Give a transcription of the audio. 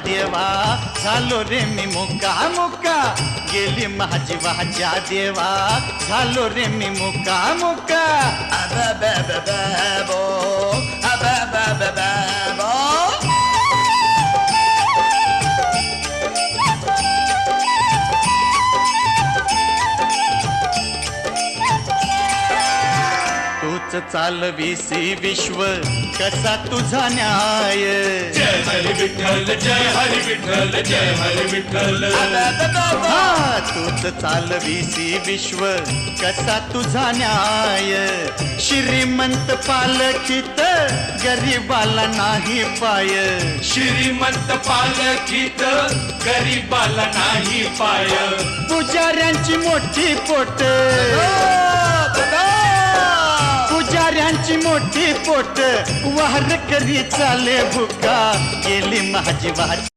देवा झालो रे मी मुका मुका गेली माझी वाच्या देवा झालो रे मी मुका मुका अबबबबबो अबबबबबो तूच चालवीसी विश्व कसा तुझा न्याय जय हरी विठ्ठल जय हरी विठ्ठल जय हरी विठ्ठल हा तूच चालवीसी विश्व कसा तुझा न्याय श्रीमंत पालखीत गरीबाला नाही पाय श्रीमंत पालखीत गरीबाला नाही पाय पुजाऱ्यांची मोठी पोट पुजाऱ्यांची मोठी पोट वार करी चाले भुका गेली माझी वाट